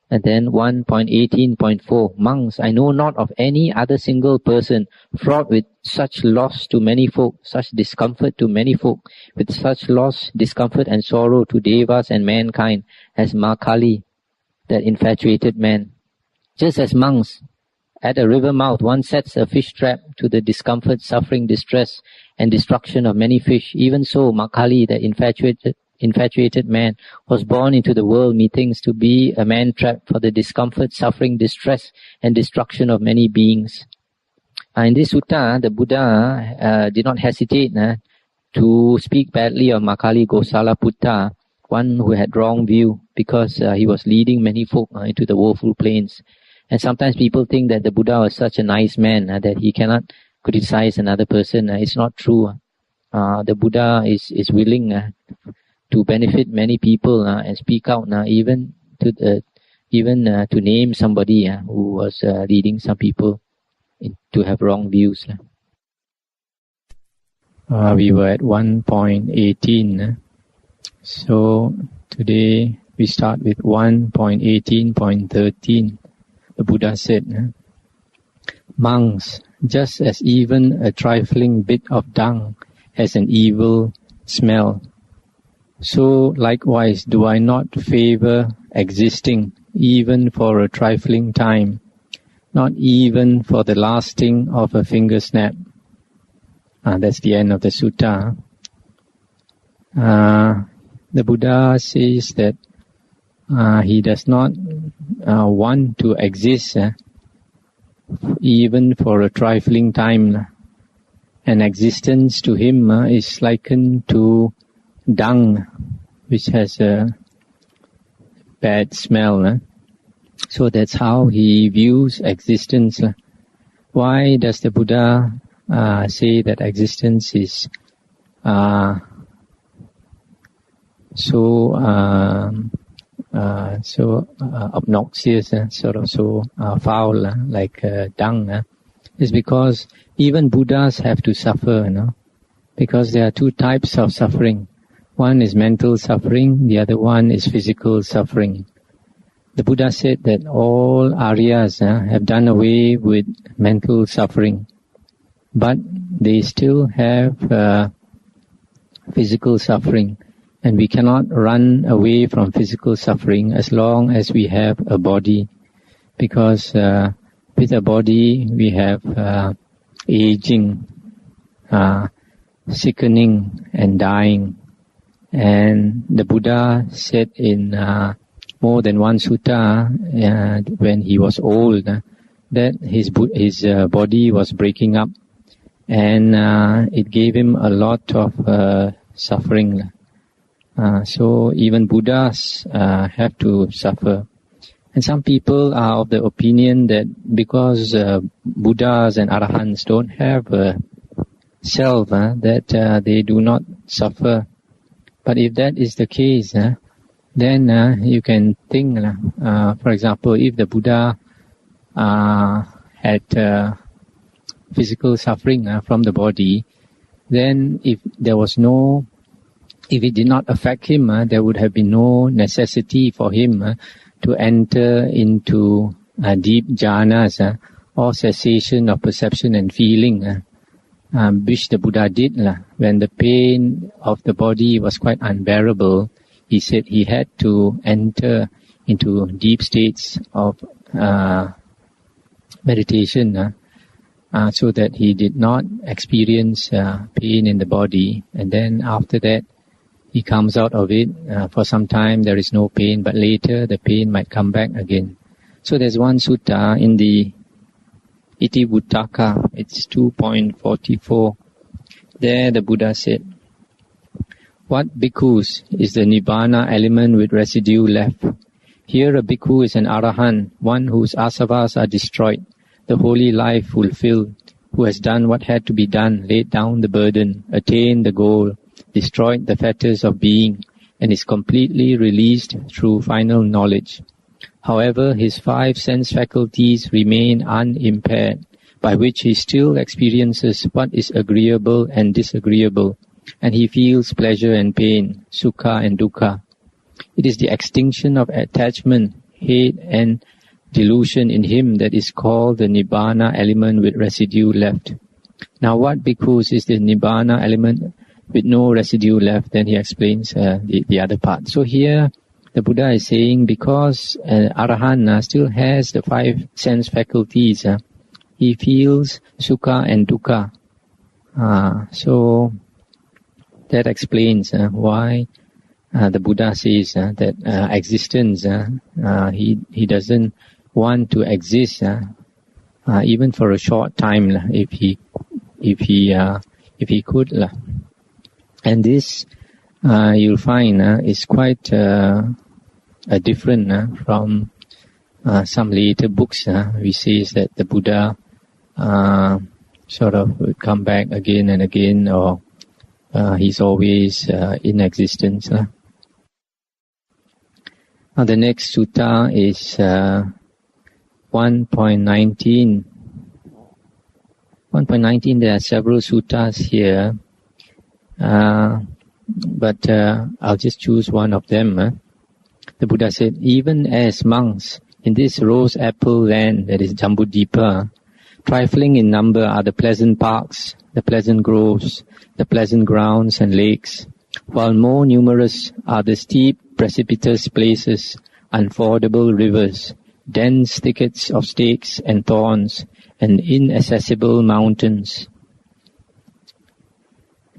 And then 1.18.4, monks, I know not of any other single person fraught with such loss to many folk, such discomfort to many folk, with such loss, discomfort and sorrow to devas and mankind as Makali, that infatuated man. Just as monks, at a river mouth, one sets a fish trap to the discomfort, suffering, distress and destruction of many fish, even so Makali, the infatuated man, was born into the world, methinks, to be a man trap for the discomfort, suffering, distress and destruction of many beings. In this sutta, the Buddha did not hesitate to speak badly of Makali Gosalaputta, one who had wrong view, because he was leading many folk into the woeful plains. And sometimes people think that the Buddha was such a nice man that he cannot criticize another person. It's not true. The Buddha is willing to benefit many people and speak out even to name somebody who was leading some people to have wrong views. We were at 1.18. So today we start with 1.18.13. The Buddha said, monks, just as even a trifling bit of dung has an evil smell, so likewise do I not favor existing even for a trifling time, not even for the lasting of a finger snap. That's the end of the sutta. The Buddha says that he does not want to exist even for a trifling time. And existence to him is likened to dung, which has a bad smell. So that's how he views existence. Why does the Buddha say that existence is so obnoxious, so foul, like dung? Is because even Buddhas have to suffer, because there are two types of suffering. One is mental suffering, the other one is physical suffering. The Buddha said that all Aryas have done away with mental suffering, but they still have physical suffering, and we cannot run away from physical suffering as long as we have a body, because with a body we have aging, sickening and dying. And the Buddha said in more than one sutta, when he was old, that his body was breaking up, and it gave him a lot of suffering. So even Buddhas have to suffer. And some people are of the opinion that because Buddhas and Arahants don't have a self, that they do not suffer. But if that is the case, then you can think, for example, if the Buddha had physical suffering from the body, then if it did not affect him, there would have been no necessity for him to enter into deep jhanas or cessation of perception and feeling, which the Buddha did. When the pain of the body was quite unbearable, he said he had to enter into deep states of meditation so that he did not experience pain in the body. And then after that, he comes out of it. For some time there is no pain, but later the pain might come back again. So there's one sutta in the Iti Buddhaka, it's 2.44. There the Buddha said, what bhikkhus is the nibbana element with residue left? Here a bhikkhu is an arahant, one whose asavas are destroyed, the holy life fulfilled, who has done what had to be done, laid down the burden, attained the goal, destroyed the fetters of being, and is completely released through final knowledge. However, his 5 sense faculties remain unimpaired, by which he still experiences what is agreeable and disagreeable, and he feels pleasure and pain, sukha and dukkha. It is the extinction of attachment hate and delusion in him that is called the Nibbana element with residue left. Now what bhikkhus is the Nibbana element with no residue left? Then he explains the other part. So here the Buddha is saying because Arahant still has the 5 sense faculties, he feels sukha and dukkha. So that explains why the Buddha says that existence, he doesn't want to exist even for a short time if he could. And this you'll find is quite different from some later books. We say that the Buddha sort of would come back again and again, or he's always in existence. Now the next sutta is 1.19. 1.19, there are several suttas here, but I'll just choose one of them. The Buddha said, even as monks in this rose apple land, that is Jambudvipa, trifling in number are the pleasant parks, the pleasant groves, the pleasant grounds and lakes, while more numerous are the steep, precipitous places, unfordable rivers, dense thickets of stakes and thorns, and inaccessible mountains.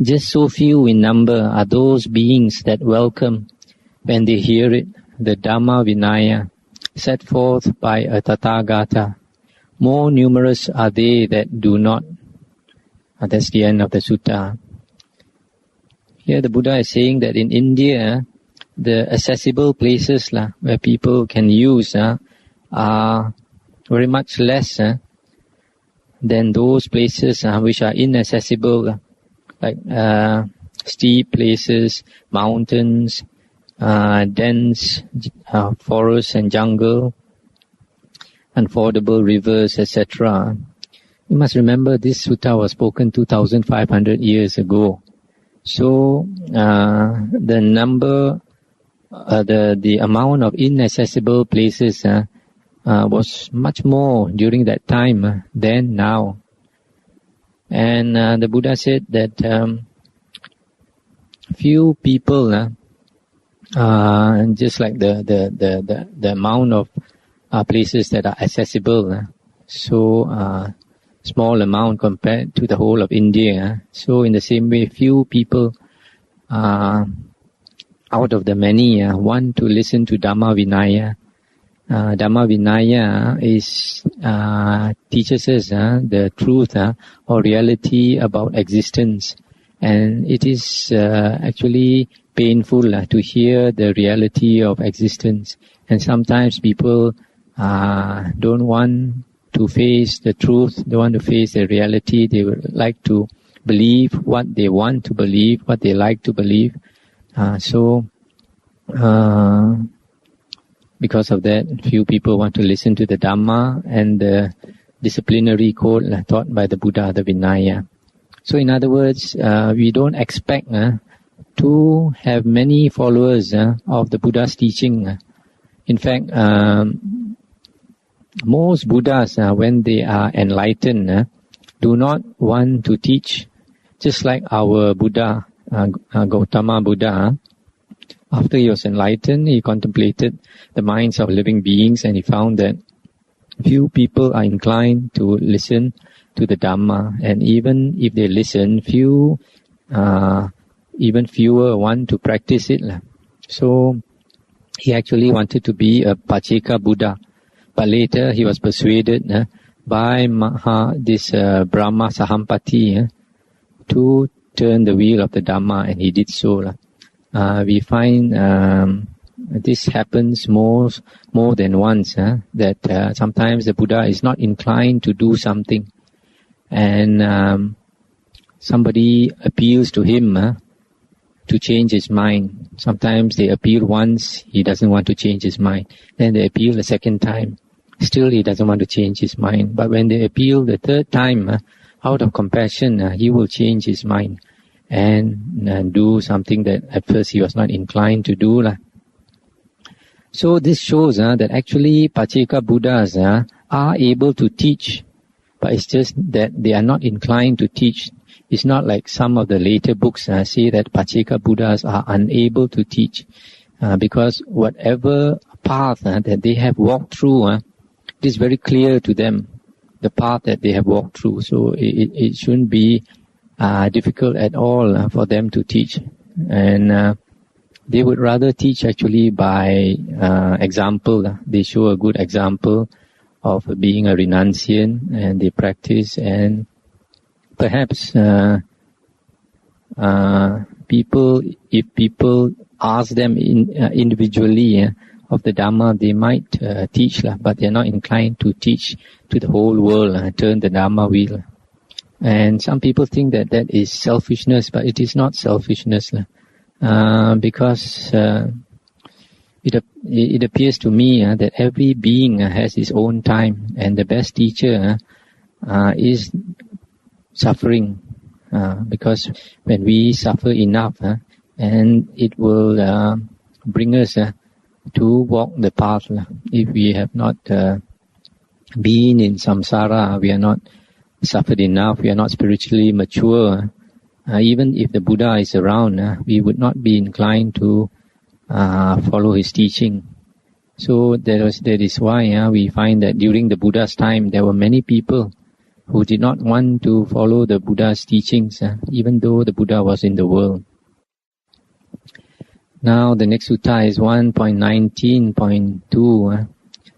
Just so few in number are those beings that welcome, when they hear it, the Dhammavuddho set forth by a Tathagata. More numerous are they that do not. That's the end of the sutta. Here the Buddha is saying that in India, the accessible places where people can use are very much less than those places which are inaccessible, like steep places, mountains, dense forests and jungle, unfordable rivers, etc. You must remember this sutta was spoken 2,500 years ago. So the number, the amount of inaccessible places was much more during that time than now. And the Buddha said that few people, just like the amount of places that are accessible, so small amount compared to the whole of India. So in the same way, few people out of the many want to listen to Dhammavuddho. Dhammavuddho is teaches us the truth or reality about existence, and it is actually painful to hear the reality of existence. And sometimes people don't want to face the truth, they want to face the reality. They would like to believe what they want to believe, what they like to believe. Because of that, few people want to listen to the Dhamma and the disciplinary code taught by the Buddha, the Vinaya. So in other words, we don't expect to have many followers of the Buddha's teaching. In fact, most Buddhas, when they are enlightened, do not want to teach. Just like our Buddha, Gautama Buddha, after he was enlightened, he contemplated the minds of living beings, and he found that few people are inclined to listen to the Dhamma, and even if they listen, even fewer want to practice it. So he actually wanted to be a Pacheka Buddha, but later he was persuaded by this Brahma Sahampati to turn the wheel of the Dhamma, and he did so. We find this happens more than once, that sometimes the Buddha is not inclined to do something, and somebody appeals to him to change his mind. Sometimes they appeal once, he doesn't want to change his mind. Then they appeal a second time, still he doesn't want to change his mind. But when they appeal the third time, out of compassion, he will change his mind and do something that at first he was not inclined to do. So this shows that actually Pacceka Buddhas are able to teach, but it's just that they are not inclined to teach. It's not like some of the later books say that Pacceka Buddhas are unable to teach, because whatever path that they have walked through, it is very clear to them, the path that they have walked through. So it shouldn't be difficult at all for them to teach. And they would rather teach actually by example. They show a good example of being a renunciant, and they practice, and perhaps if people ask them individually of the Dhamma, they might teach, but they're not inclined to teach to the whole world, turn the Dhamma wheel. And some people think that that is selfishness, but it is not selfishness, because it appears to me that every being has his own time, and the best teacher is suffering, because when we suffer enough, and it will bring us to walk the path. If we have not been in samsara, we are not suffered enough, we are not spiritually mature, even if the Buddha is around, we would not be inclined to follow his teaching. So that is why we find that during the Buddha's time, there were many people who did not want to follow the Buddha's teachings, even though the Buddha was in the world. Now the next sutta is 1.19.2.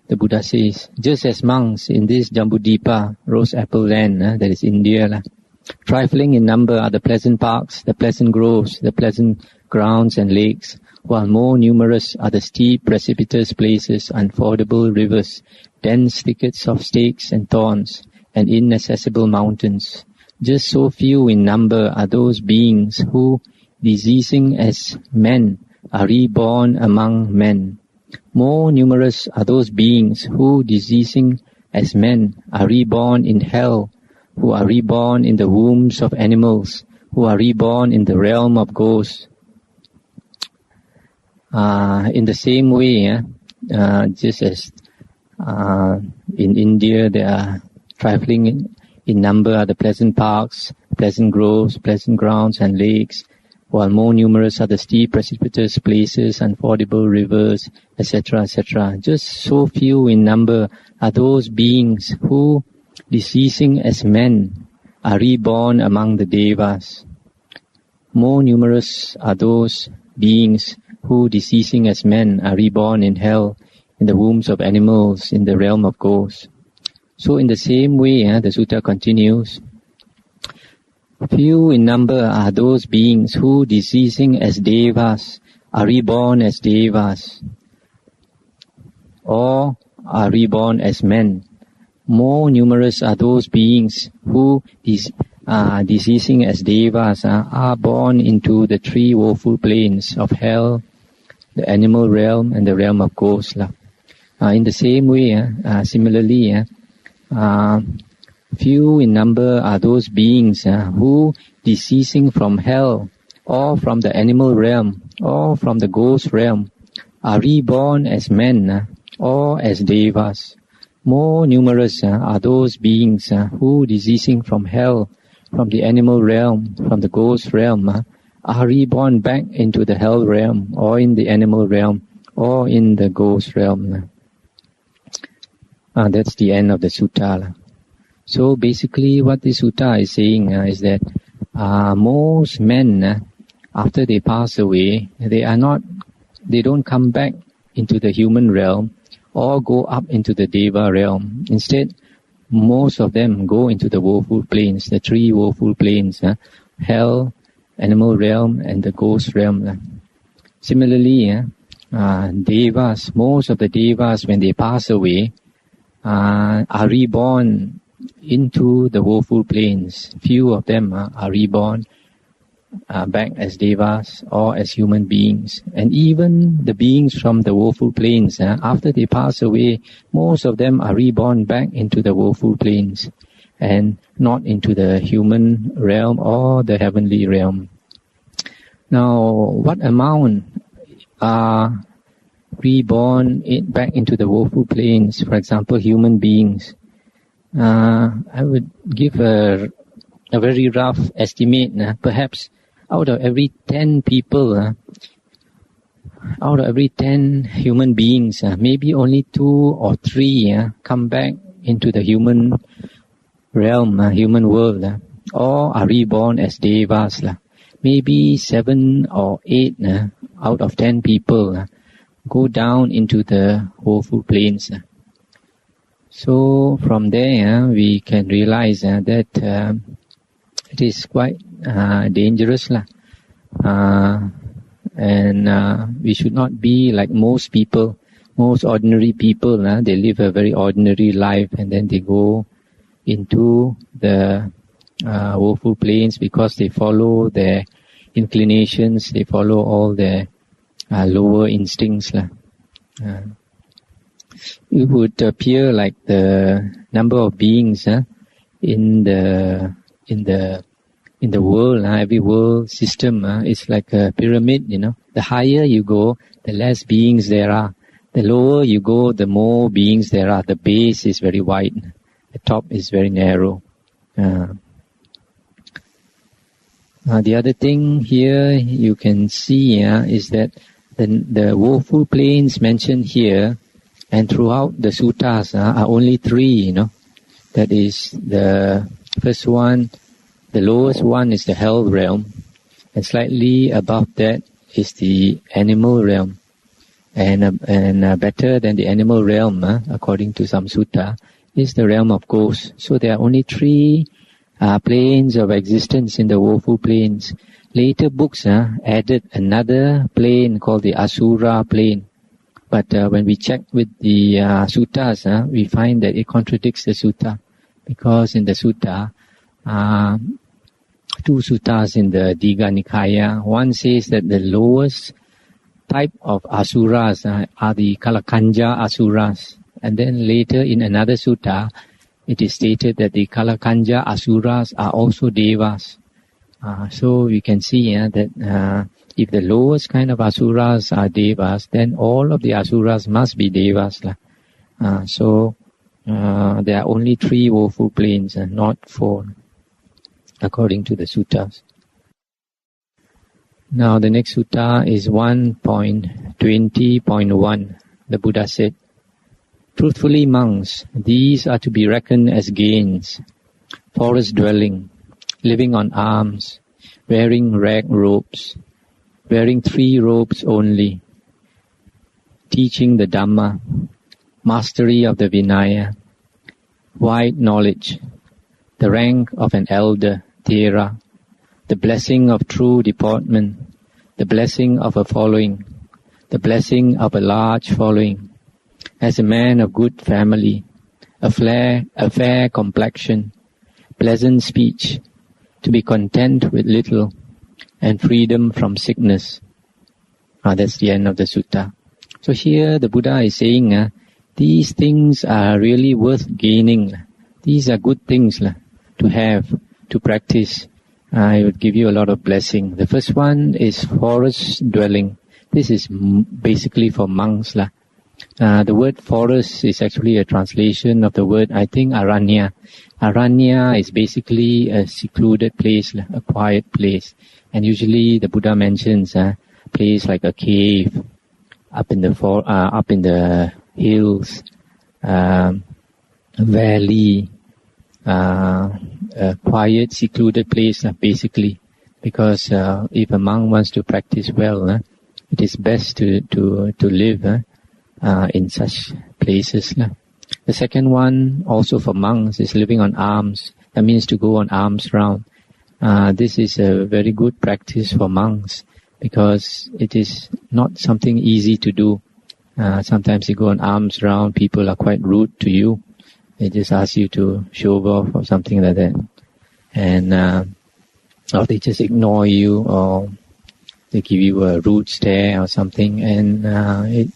The Buddha says, just as monks in this Jambudvipa, rose apple land, that is India, trifling in number are the pleasant parks, the pleasant groves, the pleasant grounds and lakes, while more numerous are the steep precipitous places, unfordable rivers, dense thickets of stakes and thorns, and inaccessible mountains. Just so few in number are those beings who, diseasing as men, are reborn among men. More numerous are those beings who, diseasing as men, are reborn in hell, who are reborn in the wombs of animals, who are reborn in the realm of ghosts. In the same way, just as in India there are trifling in number are the pleasant parks, pleasant groves, pleasant grounds and lakes, while more numerous are the steep precipitous places, unfordable rivers, etc., etc. Just so few in number are those beings who, deceasing as men, are reborn among the devas. More numerous are those beings who, deceasing as men, are reborn in hell, in the wombs of animals, in the realm of ghosts. So in the same way, the sutta continues, few in number are those beings who, deceasing as devas, are reborn as devas, or are reborn as men. More numerous are those beings who, deceasing as devas, are born into the three woeful planes of hell, the animal realm, and the realm of ghosts. In the same way, similarly, few in number are those beings who, deceasing from hell, or from the animal realm, or from the ghost realm, are reborn as men, or as devas. More numerous are those beings who, deceasing from hell, from the animal realm, from the ghost realm, are reborn back into the hell realm, or in the animal realm, or in the ghost realm. That's the end of the sutta. So basically what the sutta is saying is that most men, after they pass away, they don't come back into the human realm or go up into the deva realm. Instead, most of them go into the woeful planes, the three woeful planes, hell, animal realm, and the ghost realm. Similarly, devas, most of the devas, when they pass away, are reborn into the woeful planes. Few of them are reborn back as devas or as human beings. And even the beings from the woeful planes, after they pass away, most of them are reborn back into the woeful planes and not into the human realm or the heavenly realm. Now, what amount reborn back into the woeful planes. For example, human beings. I would give a very rough estimate. Perhaps out of every 10 people, out of every 10 human beings, maybe only 2 or 3 come back into the human realm, human world, or are reborn as devas. Maybe 7 or 8 out of 10 people go down into the woeful planes. So from there we can realize that it is quite dangerous. And we should not be like most people, most ordinary people. They live a very ordinary life and then they go into the woeful planes because they follow their inclinations, they follow all their lower instincts. It would appear like the number of beings in the world, every world system is like a pyramid. The higher you go, the less beings there are. The lower you go, the more beings there are. The base is very wide, the top is very narrow. The other thing here you can see is that the woeful planes mentioned here and throughout the suttas are only 3. That is, the first one, the lowest one is the hell realm, and slightly above that is the animal realm, and better than the animal realm, according to some sutta, is the realm of ghosts. So there are only 3 planes of existence in the woeful planes. Later books added another plane called the Asura plane. But when we check with the suttas, we find that it contradicts the sutta. Because in the sutta, 2 suttas in the Digha Nikaya, one says that the lowest type of asuras are the Kalakanja asuras. And then later in another sutta, it is stated that the Kalakanja asuras are also devas. So we can see that if the lowest kind of asuras are devas, then all of the asuras must be devas. So there are only 3 woeful planes and not 4, according to the suttas. Now the next sutta is 1.20.1. The Buddha said, "Truthfully, monks, these are to be reckoned as gains: forest dwelling, living on alms, wearing rag robes, wearing 3 robes only, teaching the Dhamma, mastery of the Vinaya, wide knowledge, the rank of an elder, Thera, the blessing of true deportment, the blessing of a following, the blessing of a large following, as a man of good family, a fair complexion, pleasant speech, to be content with little, and freedom from sickness." That's the end of the sutta. So here the Buddha is saying these things are really worth gaining. These are good things to have, to practice. It would give you a lot of blessing. The first one is forest dwelling. This is basically for monks. The word forest is actually a translation of the word, I think, aranya. Aranya is basically a secluded place, a quiet place. And usually the Buddha mentions a place like a cave, up in the hills, a valley, a quiet, secluded place, basically. Because if a monk wants to practice well, it is best to live in such places. The second one, also for monks, is living on alms. That means to go on alms round. This is a very good practice for monks because it is not something easy to do. Sometimes you go on alms round, people are quite rude to you. They just ask you to show off or something like that. And or they just ignore you, or they give you a rude stare or something. And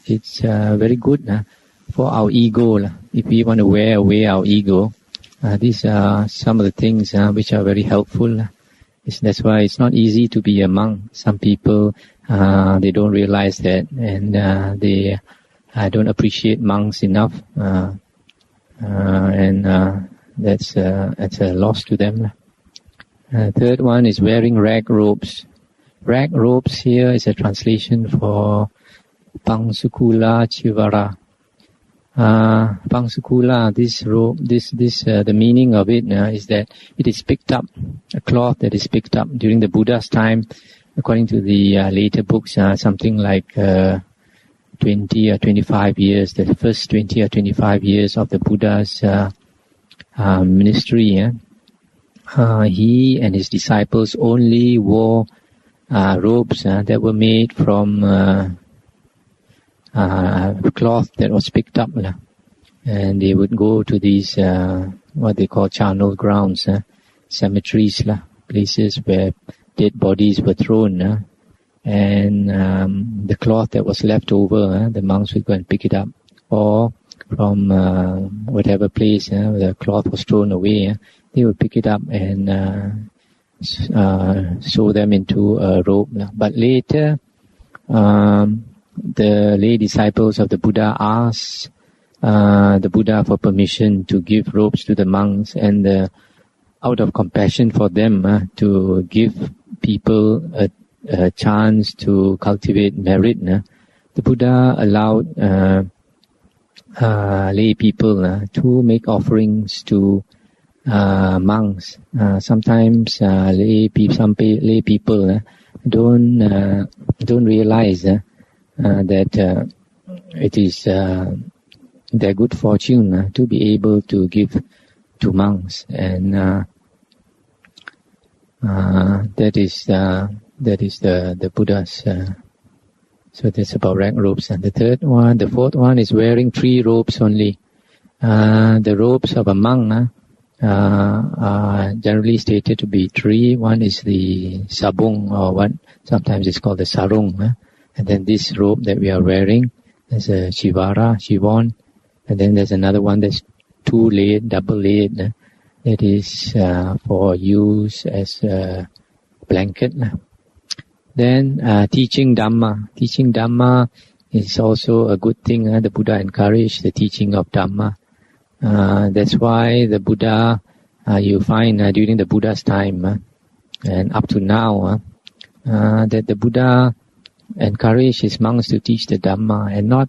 it's very good for our ego. If we want to wear away our ego, these are some of the things which are very helpful. That's why it's not easy to be a monk. Some people, They don't realize that, and they don't appreciate monks enough, and that's a loss to them. Third one is wearing rag robes. Rag robes here is a translation for Pangsukula Chivara. Pangsukula, this robe, the meaning of it is that it is picked up, a cloth that is picked up during the Buddha's time. According to the later books, something like 20 or 25 years, the first 20 or 25 years of the Buddha's ministry. He and his disciples only wore robes that were made from cloth that was picked up. And they would go to these, what they call charnel grounds, cemeteries, places where dead bodies were thrown, and the cloth that was left over, the monks would go and pick it up, or from whatever place where the cloth was thrown away, they would pick it up and sew them into a robe. But later, the lay disciples of the Buddha asked the Buddha for permission to give robes to the monks, and out of compassion for them, to give people a chance to cultivate merit, the Buddha allowed lay people to make offerings to monks. Sometimes some lay people don't realize that it is their good fortune to be able to give to monks, and that is the Buddha's. So that's about rag robes. And the fourth one is wearing 3 robes only. The robes of a monk are generally stated to be 3. One is the sabung, or what sometimes it's called the sarung. And then this robe that we are wearing is a shivon. And then there's another one that's 2-layered, double-layered. That is for use as a blanket. Then teaching Dhamma. Teaching Dhamma is also a good thing. The Buddha encouraged the teaching of Dhamma. That's why the Buddha, you find during the Buddha's time and up to now, that the Buddha encouraged his monks to teach the Dhamma, and not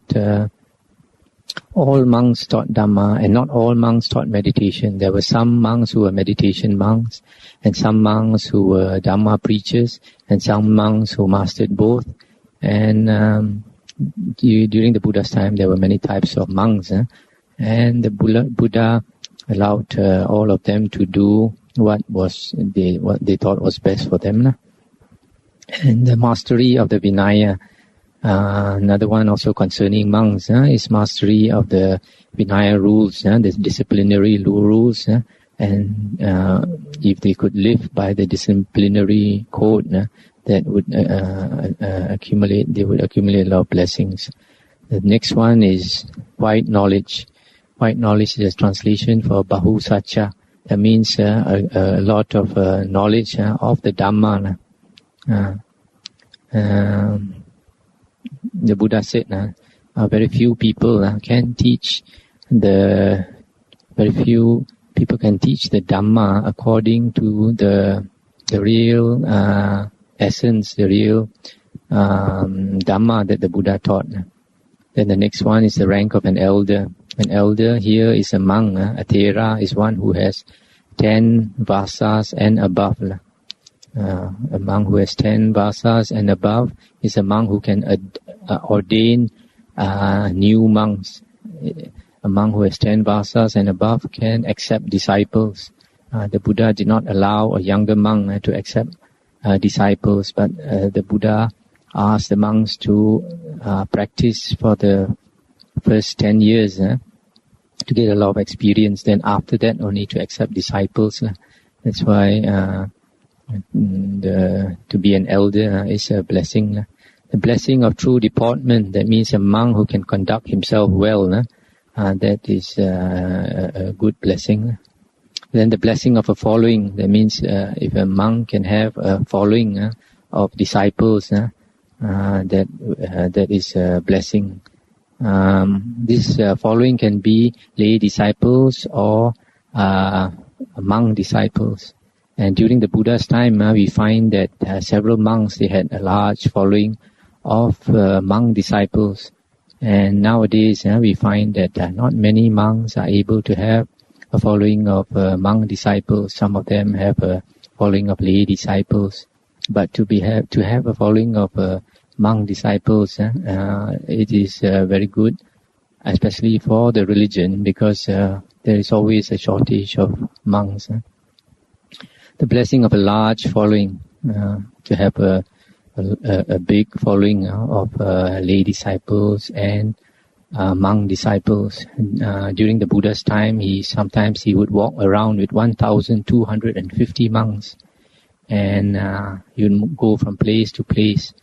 all monks taught Dhamma, and not all monks taught meditation. There were some monks who were meditation monks, and some monks who were Dhamma preachers, and some monks who mastered both. And during the Buddha's time, there were many types of monks, and the Buddha allowed all of them to do what they thought was best for them. And the mastery of the Vinaya. Another one also concerning monks is mastery of the Vinaya rules, the disciplinary rules, and if they could live by the disciplinary code, that would they would accumulate a lot of blessings. The next one is white knowledge. White knowledge is a translation for Bahu Satcha. That means a lot of knowledge of the Dhamma. The Buddha said, very few people can teach the Dhamma according to the real essence, the real Dhamma that the Buddha taught. Then the next one is the rank of an elder. An elder here is a monk. A Thera is one who has 10 vasas and above. A monk who has 10 vasas and above is a monk who can ordain new monks. A monk who has 10 vasas and above can accept disciples. The Buddha did not allow a younger monk to accept disciples, but the Buddha asked the monks to practice for the first 10 years to get a lot of experience. Then after that, only to accept disciples. That's why to be an elder is a blessing. The blessing of true deportment, that means a monk who can conduct himself well, that is a good blessing. Then the blessing of a following, that means if a monk can have a following of disciples, that is a blessing. This following can be lay disciples or monk disciples. And during the Buddha's time, we find that several monks, they had a large following of monk disciples. And nowadays, we find that not many monks are able to have a following of monk disciples. Some of them have a following of lay disciples. But to have a following of monk disciples, it is very good, especially for the religion, because there is always a shortage of monks. The blessing of a large following, to have a big following of lay disciples and monk disciples. During the Buddha's time, sometimes he would walk around with 1,250 monks, and you'd go from place to place,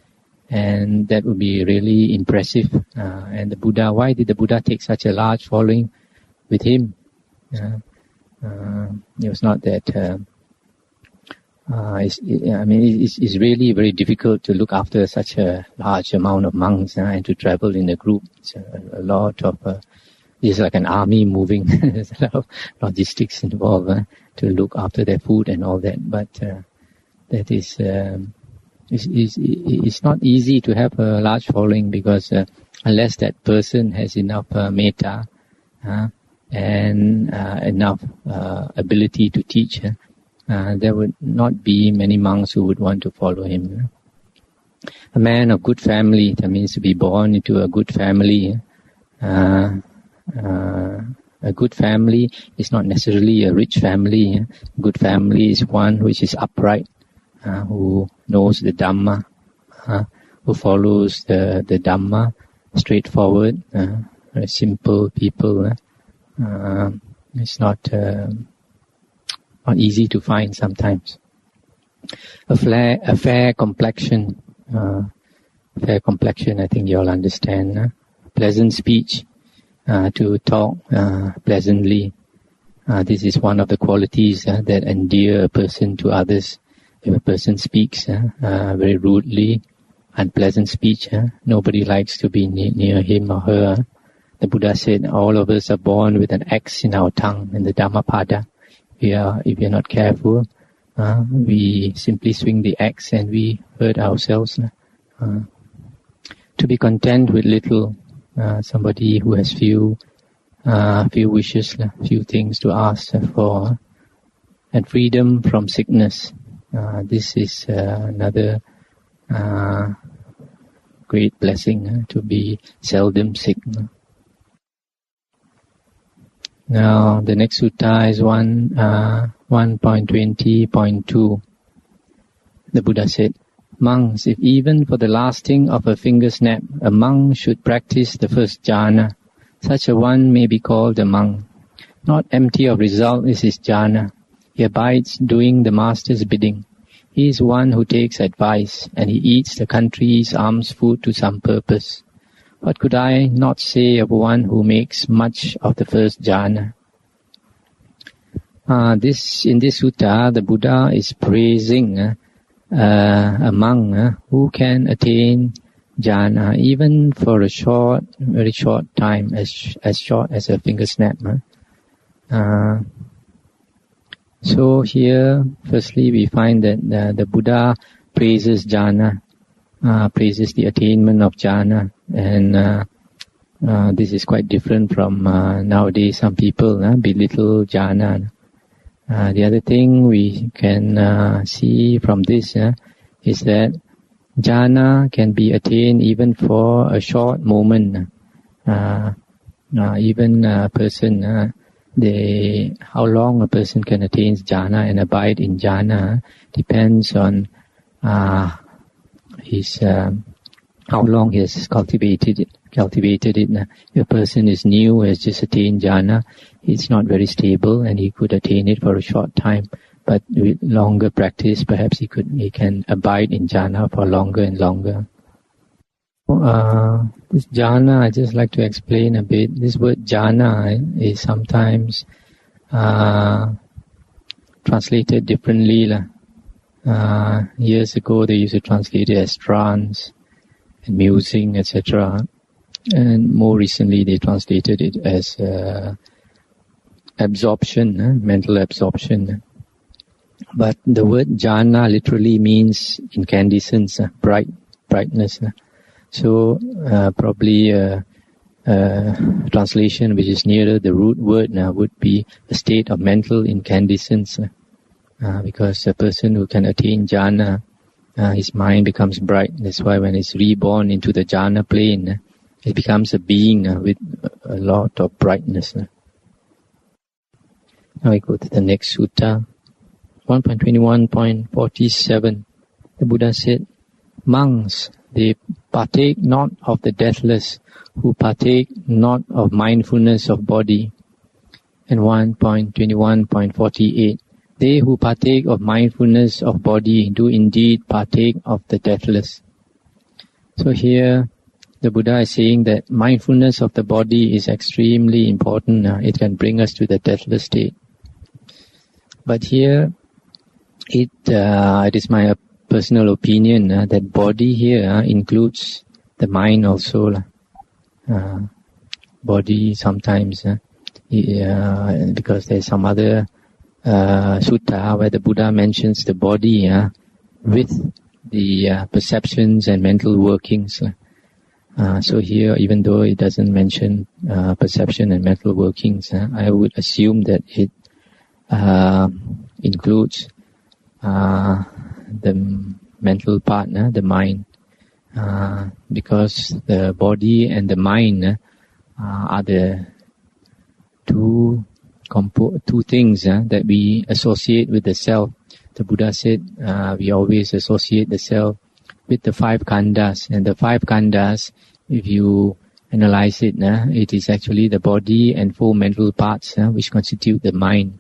and that would be really impressive. And the Buddha, why did the Buddha take such a large following with him? It was not that. It's really very difficult to look after such a large amount of monks and to travel in a group. It's a lot of, it's like an army moving. There's a lot of logistics involved to look after their food and all that. But that is, it's not easy to have a large following, because unless that person has enough metta and enough ability to teach, there would not be many monks who would want to follow him. A man of good family, that means to be born into a good family. A good family is not necessarily a rich family. A good family is one which is upright, who knows the Dhamma, who follows the Dhamma, straightforward, very simple people. It's not easy to find sometimes. A fair complexion. Fair complexion, I think you all understand. Pleasant speech, to talk pleasantly. This is one of the qualities that endear a person to others. If a person speaks very rudely, unpleasant speech, nobody likes to be near him or her. The Buddha said all of us are born with an axe in our tongue, in the Dhammapada. If we are not careful, we simply swing the axe and we hurt ourselves. To be content with little, somebody who has few wishes, few things to ask for, and freedom from sickness. This is another great blessing, to be seldom sick. Now, the next sutta is 1.20.2. The Buddha said, "Monks, if even for the lasting of a finger snap, a monk should practice the first jhana, such a one may be called a monk. Not empty of result is his jhana. He abides doing the master's bidding. He is one who takes advice, and he eats the country's alms food to some purpose. What could I not say of one who makes much of the first jhana?" In this sutta, the Buddha is praising a monk who can attain jhana even for a very short time, as short as a finger snap. So here, firstly, we find that the Buddha praises jhana, praises the attainment of jhana, and this is quite different from nowadays. Some people belittle jhana. The other thing we can see from this is that jhana can be attained even for a short moment. Even a person, how long a person can attain jhana and abide in jhana depends on his how long he has cultivated it. If a person is new, has just attained jhana, it's not very stable, and he could attain it for a short time. But with longer practice, perhaps he can abide in jhana for longer and longer. This jhana, I just like to explain a bit. This word jhana is sometimes translated differently. Years ago, they used to translate it as trance. and musing, etc. And more recently, they translated it as absorption, mental absorption. But the word jhana literally means incandescence, brightness. So probably translation which is nearer the root word would be a state of mental incandescence. Because a person who can attain jhana, his mind becomes bright. That's why when it's reborn into the jhana plane, it becomes a being with a lot of brightness. Now we go to the next sutta. 1.21.47. The Buddha said, monks, they partake not of the deathless, who partake not of mindfulness of body. And 1.21.48. They who partake of mindfulness of body do indeed partake of the deathless. So here the Buddha is saying that mindfulness of the body is extremely important. It can bring us to the deathless state. But here, it is my personal opinion that body here includes the mind also. Body sometimes, because there's some other sutta where the Buddha mentions the body with the perceptions and mental workings. So here, even though it doesn't mention perception and mental workings, I would assume that it includes the mental part, the mind, because the body and the mind are the two things that we associate with the self. The Buddha said we always associate the self with the five khandhas, and the five khandhas, if you analyze it, it is actually the body and four mental parts which constitute the mind.